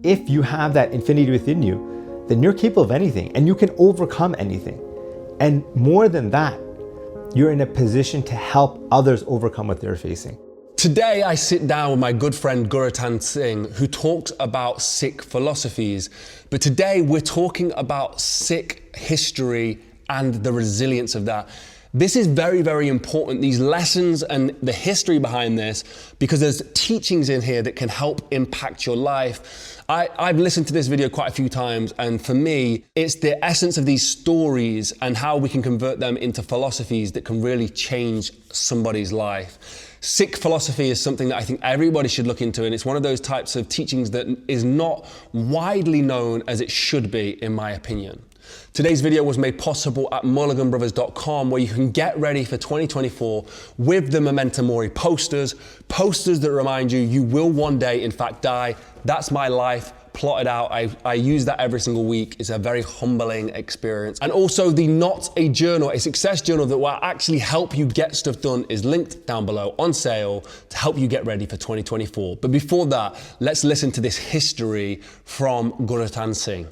If you have that infinity within you, then you're capable of anything and you can overcome anything. And more than that, you're in a position to help others overcome what they're facing. Today, I sit down with my good friend Gurratan Singh, who talks about Sikh philosophies. But today, we're talking about Sikh history and the resilience of that. This is very, very important, these lessons and the history behind this, because there's teachings in here that can help impact your life. I've listened to this video quite a few times, and for me, it's the essence of these stories and how we can convert them into philosophies that can really change somebody's life. Sikh philosophy is something that I think everybody should look into, and it's one of those types of teachings that is not widely known as it should be, in my opinion. Today's video was made possible at mulliganbrothers.com, where you can get ready for 2024 with the Memento Mori posters that remind you you will one day in fact die. That's my life plotted out. I use that every single week. It's a very humbling experience. And also the Not a Journal, a success journal that will actually help you get stuff done, is linked down below on sale to help you get ready for 2024. But before that, let's listen to this history from Gurratan Singh.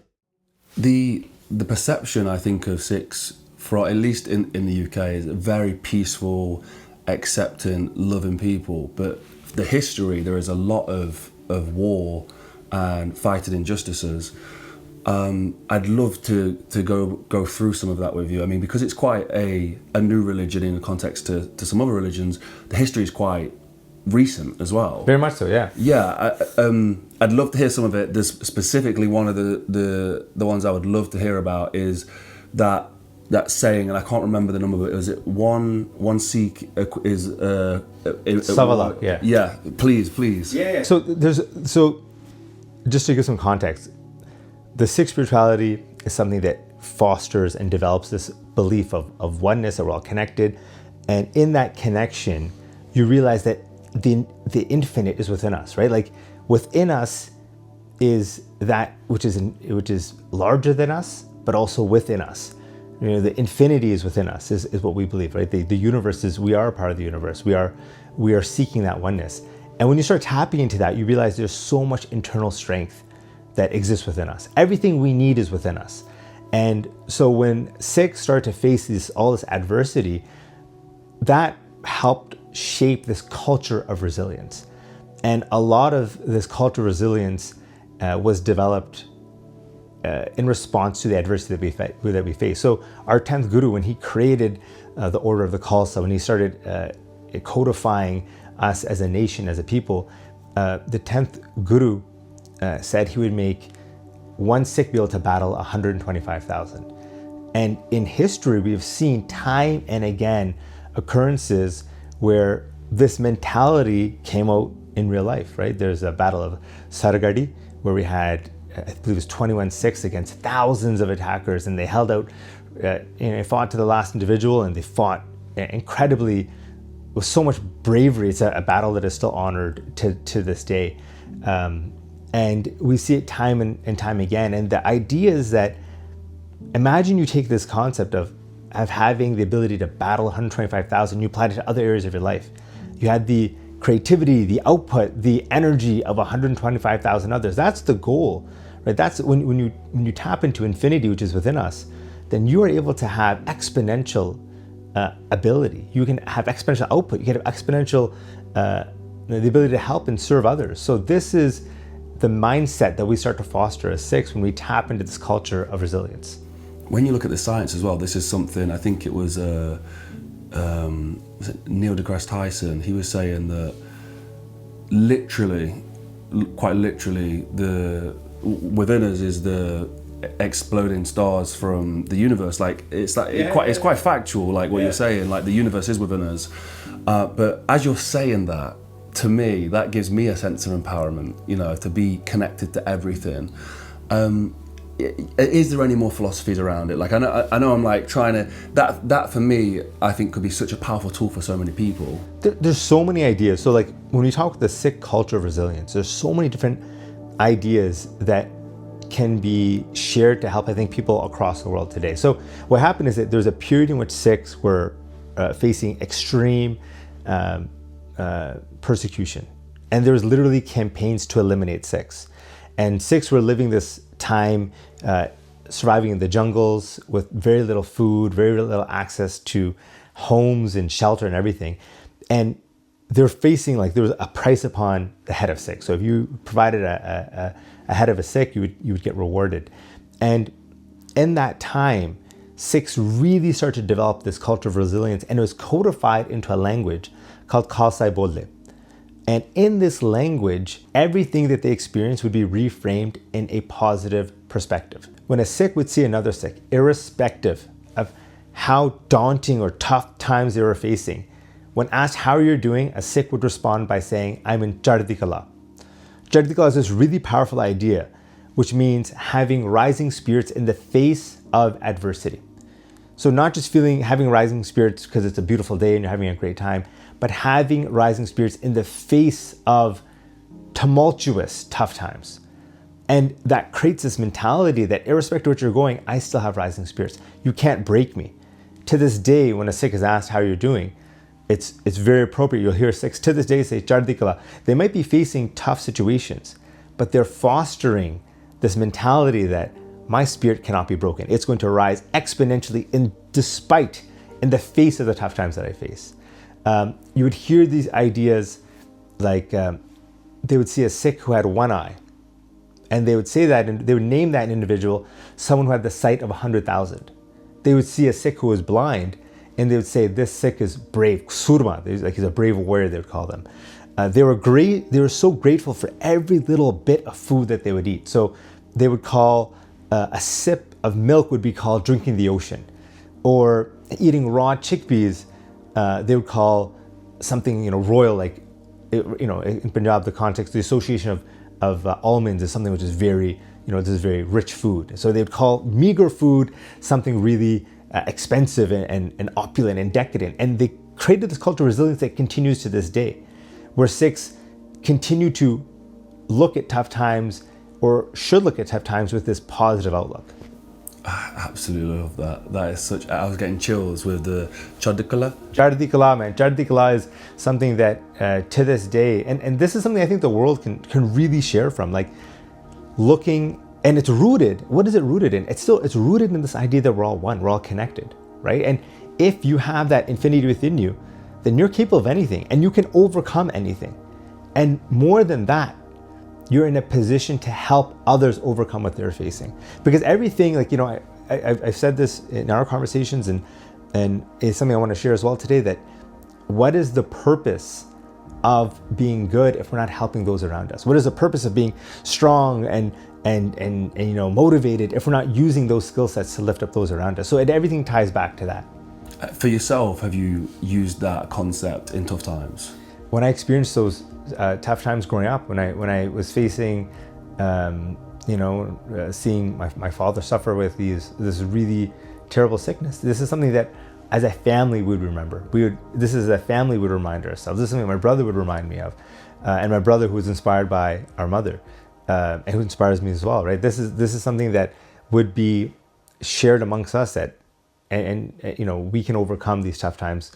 The perception, I think, of Sikhs, for at least in the UK, is very peaceful, accepting, loving people. But the history, there is a lot of war and fighting injustices. I'd love to go through some of that with you. I mean, because it's quite a new religion in the context to some other religions, the history is quite recent as well. Very much so, yeah. Yeah, I'd love to hear some of it. There's specifically one of the ones I would love to hear about is that saying, and I can't remember the number, but was it one Sikh is Savalak, yeah. Yeah, please. Yeah. So just to give some context, the Sikh spirituality is something that fosters and develops this belief of oneness, that we're all connected, and in that connection, you realize that the infinite is within us, right? Like within us is that which is larger than us, but also within us. You know, the infinity is within us, is what we believe, right? The universe is, we are a part of the universe. We are seeking that oneness. And when you start tapping into that, you realize there's so much internal strength that exists within us. Everything we need is within us. And so when Sikhs start to face all this adversity, that helped shape this culture of resilience. And a lot of this culture of resilience was developed in response to the adversity that we face. So our 10th Guru, when he created the order of the Khalsa, when he started codifying us as a nation, as a people, the 10th Guru said he would make one Sikh be able to battle 125,000. And in history, we've seen time and again occurrences where this mentality came out in real life, right? There's a battle of Sargadi where we had, I believe it was 21 Sikhs against thousands of attackers, and they held out, fought to the last individual, and they fought incredibly with so much bravery. It's a battle that is still honored to this day. And we see it time and time again. And the idea is that, imagine you take this concept of having the ability to battle 125,000, you applied it to other areas of your life. You had the creativity, the output, the energy of 125,000 others. That's the goal, right? That's when you tap into infinity, which is within us, then you are able to have exponential ability. You can have exponential output. You can have exponential, the ability to help and serve others. So this is the mindset that we start to foster as Sikhs when we tap into this culture of resilience. When you look at the science as well, this is something, I think it was Neil deGrasse Tyson, he was saying that quite literally, within us is the exploding stars from the universe. Like it's quite factual, like what you're saying, like the universe is within us. But as you're saying that, to me, that gives me a sense of empowerment, to be connected to everything. Is there any more philosophies around it? Like I know I'm like trying to, that for me, I think could be such a powerful tool for so many people. There's so many ideas. So like when we talk the Sikh culture of resilience, there's so many different ideas that can be shared to help, I think, people across the world today. So what happened is that there's a period in which Sikhs were facing extreme persecution. And there was literally campaigns to eliminate Sikhs. And Sikhs were living this time surviving in the jungles with very little food, very little access to homes and shelter and everything. And they're facing, like, there was a price upon the head of Sikh. So if you provided a head of a Sikh, you would get rewarded. And in that time, Sikhs really started to develop this culture of resilience, and it was codified into a language called Khalsai Bodle. And in this language, everything that they experienced would be reframed in a positive perspective. When a Sikh would see another Sikh, irrespective of how daunting or tough times they were facing, when asked how you're doing, a Sikh would respond by saying, I'm in Chardi Kala. Chardi Kala is this really powerful idea, which means having rising spirits in the face of adversity. So not just having rising spirits because it's a beautiful day and you're having a great time, but having rising spirits in the face of tumultuous, tough times. And that creates this mentality that irrespective of what you're going, I still have rising spirits. You can't break me. To this day, when a Sikh is asked how you're doing, it's very appropriate. You'll hear Sikhs to this day say, Chardi Kala. They might be facing tough situations, but they're fostering this mentality that my spirit cannot be broken. It's going to rise exponentially in the face of the tough times that I face. You would hear these ideas like they would see a Sikh who had one eye, and they would say that, and they would name that individual someone who had the sight of 100,000. They would see a Sikh who was blind, and they would say, this Sikh is brave, Surma, he's a brave warrior, they would call them. They were so grateful for every little bit of food that they would eat. So they would call a sip of milk would be called drinking the ocean, or eating raw chickpeas. They would call something, royal, like, in Punjab, the context, the association of almonds is something which is very, this is very rich food. So they would call meager food something really expensive and opulent and decadent. And they created this cultural resilience that continues to this day, where Sikhs continue to look at tough times, or should look at tough times, with this positive outlook. I absolutely love that. That is such, I was getting chills with the Chardi Kala. Chardi Kala, man. Chardi Kala is something that to this day, and this is something I think the world can really share from, like looking, and it's rooted, what is it rooted in? It's rooted in this idea that we're all one, we're all connected, right? And if you have that infinity within you, then you're capable of anything, and you can overcome anything. And more than that, you're in a position to help others overcome what they're facing. Because everything, like, I've said this in our conversations, and it's something I want to share as well today, that what is the purpose of being good if we're not helping those around us? What is the purpose of being strong and motivated if we're not using those skill sets to lift up those around us? So everything ties back to that. For yourself, have you used that concept in tough times? When I experienced those tough times growing up, when I was facing, seeing my father suffer with this really terrible sickness, this is something that as a family we'd remember. This is a family would remind ourselves. This is something my brother would remind me of, and my brother, who was inspired by our mother, and who inspires me as well. Right? This is something that would be shared amongst us, and we can overcome these tough times,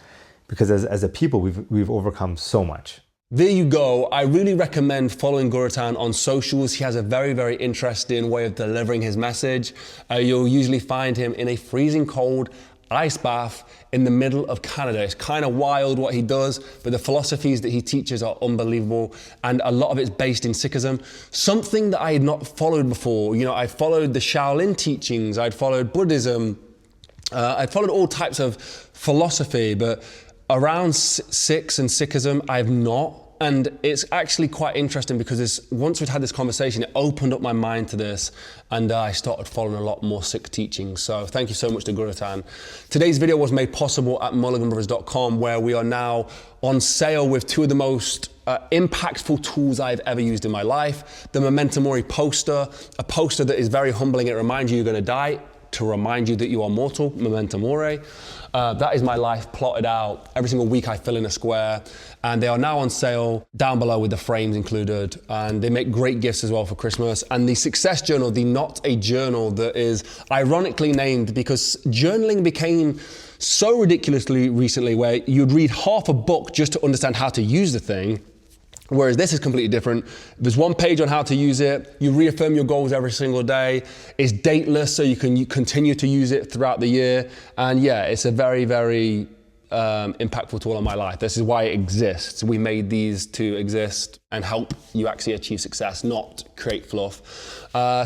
because as a people we've overcome so much. There you go. I really recommend following Gurratan on socials. He has a very, very interesting way of delivering his message. You'll usually find him in a freezing cold ice bath in the middle of Canada. It's kind of wild what he does, but the philosophies that he teaches are unbelievable, and a lot of it's based in Sikhism. Something that I had not followed before. I followed the Shaolin teachings, I'd followed Buddhism, I'd followed all types of philosophy, but around Sikhs and Sikhism, I've not. And it's actually quite interesting, because once we'd had this conversation, it opened up my mind to this, and I started following a lot more Sikh teachings. So thank you so much to Gurratan. Today's video was made possible at mulliganbrothers.com, where we are now on sale with two of the most impactful tools I've ever used in my life. The Memento Mori poster, a poster that is very humbling. It reminds you you're going to die, to remind you that you are mortal, Memento Mori. That is my life plotted out. Every single week I fill in a square, and they are now on sale down below with the frames included, and they make great gifts as well for Christmas. And the Success Journal, the Not a Journal, that is ironically named because journaling became so ridiculously recently, where you'd read half a book just to understand how to use the thing. Whereas this is completely different. There's one page on how to use it. You reaffirm your goals every single day. It's dateless, so you can continue to use it throughout the year. And yeah, it's a very, very impactful tool in my life. This is why it exists. We made these to exist and help you actually achieve success, not create fluff.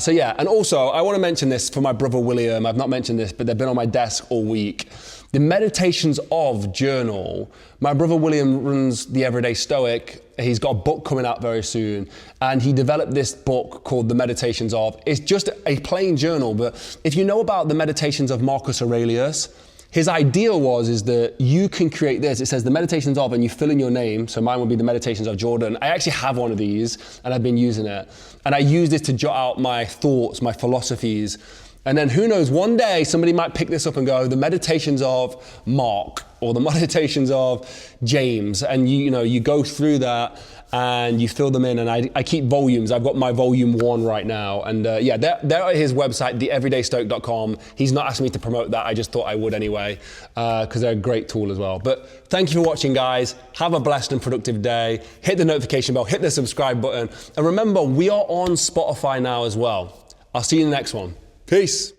So yeah, and also I want to mention this for my brother William. I've not mentioned this, but they've been on my desk all week. The Meditations of journal. My brother William runs the Everyday Stoic. He's got a book coming out very soon, and he developed this book called The Meditations of. It's just a plain journal, but if you know about the Meditations of Marcus Aurelius, his idea is that you can create this. It says the Meditations of, and you fill in your name. So mine would be the Meditations of Jordan. I actually have one of these, and I've been using it. And I use this to jot out my thoughts, my philosophies. And then who knows, one day somebody might pick this up and go, the Meditations of Mark, or the Meditations of James. And you go through that and you fill them in, and I keep volumes. I've got my volume 1 right now. And yeah, they're at his website, theeverydaystoic.com. He's not asked me to promote that. I just thought I would anyway, because they're a great tool as well. But thank you for watching, guys. Have a blessed and productive day. Hit the notification bell, hit the subscribe button. And remember, we are on Spotify now as well. I'll see you in the next one. Peace.